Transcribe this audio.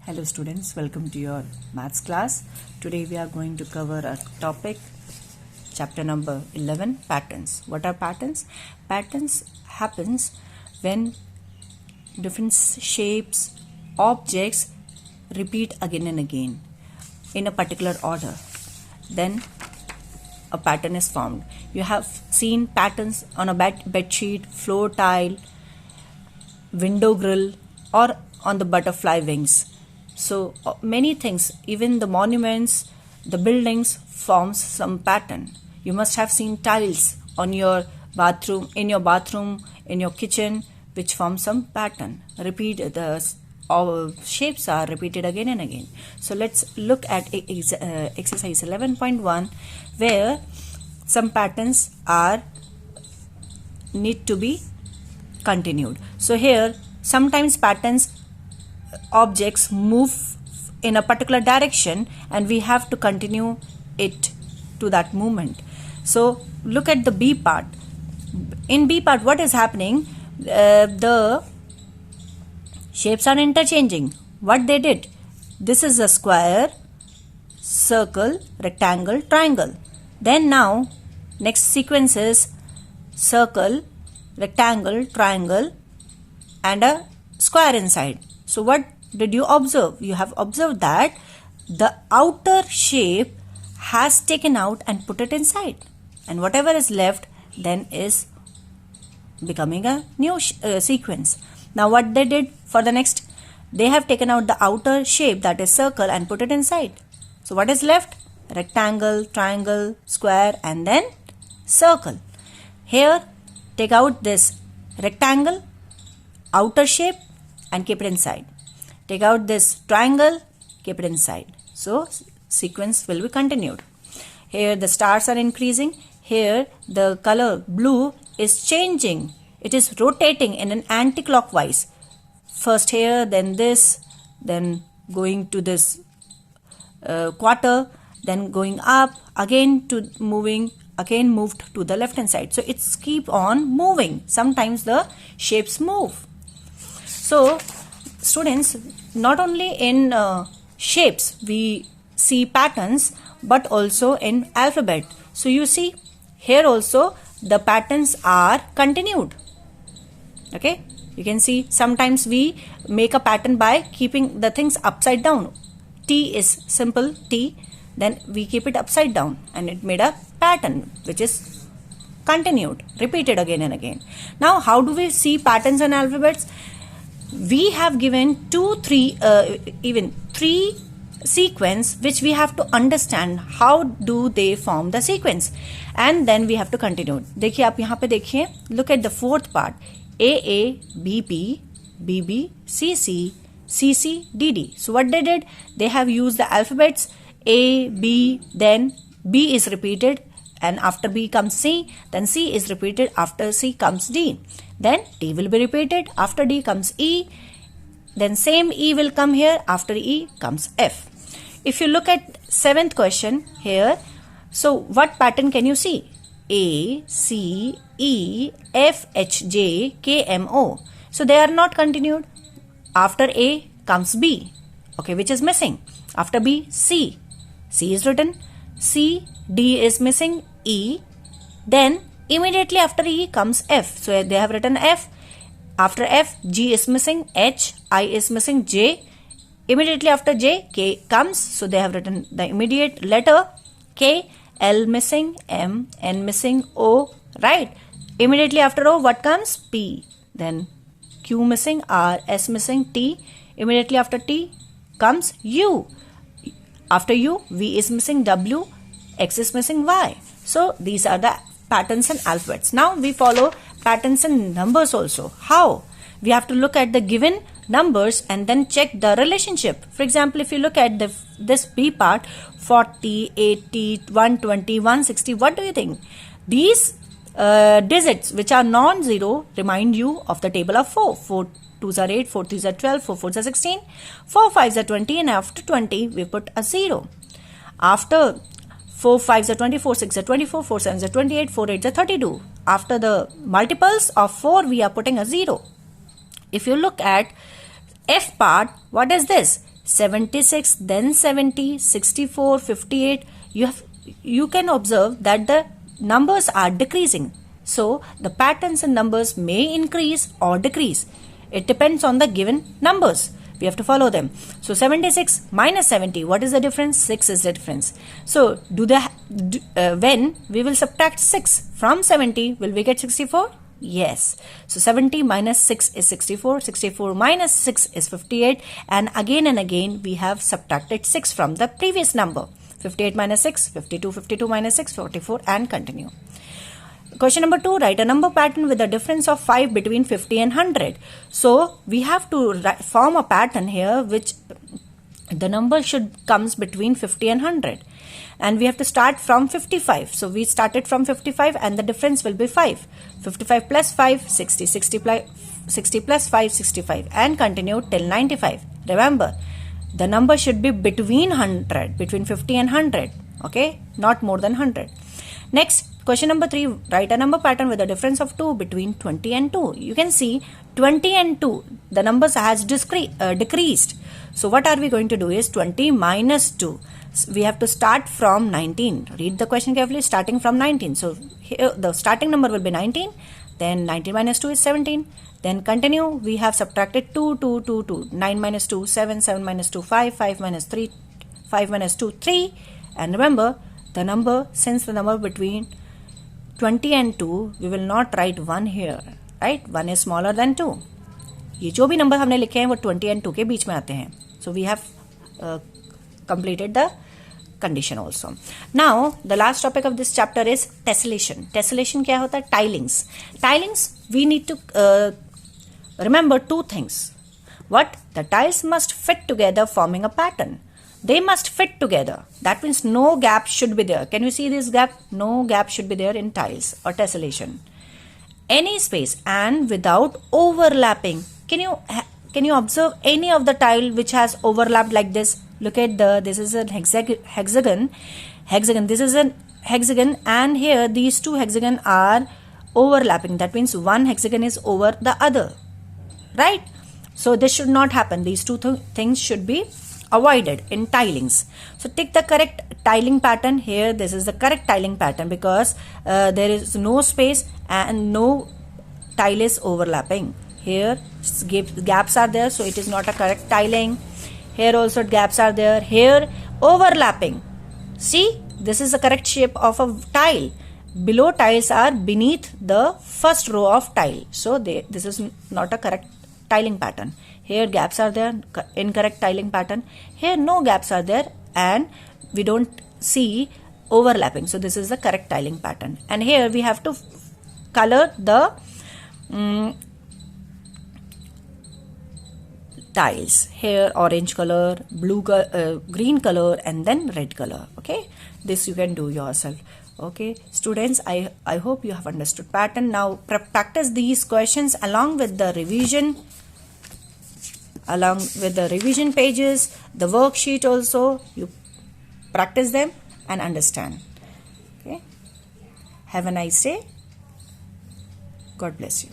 Hello students, welcome to your maths class. Today we are going to cover a topic, chapter number 11, patterns. What are patterns? Patterns happens when different shapes, objects repeat again and again in a particular order. Then a pattern is formed. You have seen patterns on a bed sheet, floor tile, window grill, or on the butterfly wings. So many things, even the monuments, the buildings forms some pattern. You must have seen tiles on your bathroom, in your kitchen, which form some pattern. Repeat the shapes are repeated again and again. So let's look at exercise 11.1, where some patterns need to be continued. So here sometimes objects move in a particular direction and we have to continue it to that movement. So look at the B part. In B part, what is happening? The shapes are interchanging. What they did? This is a square, circle, rectangle, triangle. Then now next sequence is circle, rectangle, triangle, and a square inside. So what did you observe? You have observed that the outer shape has taken out and put it inside, and whatever is left then is becoming a new sequence. Now what they did for the next, they have taken out the outer shape, that is circle, and put it inside. So what is left? Rectangle, triangle, square, and then circle. Here take out this rectangle, outer shape, and keep it inside. Take out this triangle, keep it inside. So sequence will be continued. Here the stars are increasing. Here the color blue is changing. It is rotating in an anti-clockwise. First here, then this, then going to this quarter, then going up, again to moving, again moved to the left hand side. So it's keep on moving. Sometimes the shapes move. So students, not only in shapes we see patterns, but also in alphabet. So you see here also the patterns are continued. Okay, you can see sometimes we make a pattern by keeping the things upside down. T is simple T, then we keep it upside down and it made a pattern which is continued, repeated again and again. Now how do we see patterns in alphabets? We have given even three sequence which we have to understand how do they form the sequence, and then we have to continue. देखिए आप यहाँ पे देखिए, look at the fourth part. AA, BP, BB, CC, CC, DD. So what they did? They have used the alphabets A, B, then B is repeated, and after B comes C, then C is repeated, after C comes D. Then D will be repeated, after D comes E, then same E will come here, after E comes F. If you look at 7th question here, so what pattern can you see? A, C, E, F, H, J, K, M, O. So they are not continued. After A comes B, okay, which is missing. After B, C. C is written. C, D is missing, E. Then immediately after E comes F. So they have written F. After F, G is missing, H, I is missing, J. Immediately after J, K comes. So they have written the immediate letter K, L missing, M, N missing, O, right? Immediately after O, what comes? P. Then Q missing, R, S missing, T. Immediately after T comes U. After U, V is missing, W, X is missing, Y. So these are the patterns in alphabets. Now we follow patterns in numbers also. How? We have to look at the given numbers and then check the relationship. For example, if you look at this B part, 40, 80, 120, 160, what do you think? These digits which are non-zero remind you of the table of 4. 4 2s are 8, 4 3s are 12, 4 4s are 16, 4 5s are 20, and after 20 we put a 0. After 4 5s are 24, 6 are 24, 4 7s are 28, 4 8s are 32. After the multiples of 4 we are putting a 0. If you look at F part, what is this? 76, then 70, 64, 58. You can observe that the numbers are decreasing. So the patterns in numbers may increase or decrease. It depends on the given numbers. We have to follow them. So 76 minus 70, what is the difference? 6 is the difference. So when we will subtract 6 from 70, will we get 64? Yes. So 70 minus 6 is 64. 64 minus 6 is 58. And again we have subtracted 6 from the previous number. 58 minus 6, 52, 52 minus 6, 44, and continue. Question number 2, write a number pattern with a difference of 5 between 50 and 100. So we have to form a pattern here which the number should comes between 50 and 100. And we have to start from 55. So we started from 55 and the difference will be 5. 55 plus 5, 60. 60 plus 5, 65. And continue till 95. Remember, the number should be between 100, between 50 and 100. Okay, not more than 100. Next, question number 3, write a number pattern with a difference of 2 between 20 and 2. You can see 20 and 2, the numbers has decreased. So what are we going to do is 20 minus 2. We have to start from 19. Read the question carefully, starting from 19. So here the starting number will be 19. Then 19 minus 2 is 17. Then continue. We have subtracted 2, 2, 2, 2. 9 minus 2, 7. 7 minus 2, 5. 5 minus 3, 5 minus 2, 3. And remember, the number, since the number between 20 and 2, we will not write 1 here. Right? 1 is smaller than 2. ये जो भी number हमने लिखे हैं वो 20 and 2 के बीच में आते हैं. So we have completed the condition also. Now the last topic of this chapter is tessellation. Tessellation क्या होता है? Tilings. Tilings, we need to remember 2 things. What? The tiles must fit together forming a pattern. They must fit together. That means no gap should be there. Can you see this gap? No gap should be there in tiles or tessellation. Any space and without overlapping. Can you observe any of the tile which has overlapped like this? Look at this is a hexagon. This is a hexagon, and here these 2 hexagons are overlapping. That means one hexagon is over the other, right? So this should not happen. These 2 things should be avoided in tilings. So take the correct tiling pattern here. This is the correct tiling pattern because there is no space and no tile is overlapping. Here gaps are there, so it is not a correct tiling. Here also gaps are there. Here overlapping. See, this is the correct shape of a tile. Below tiles are beneath the first row of tile. So this is not a correct tiling pattern. Here gaps are there, incorrect tiling pattern. Here no gaps are there and we don't see overlapping. So this is the correct tiling pattern. And here we have to color the tiles. Here orange color, green color, and then red color. Okay, this you can do yourself. Okay, students, I hope you have understood pattern. Now practice these questions along with the revision, pages, the worksheet also. You practice them and understand. Okay, have a nice day. God bless you.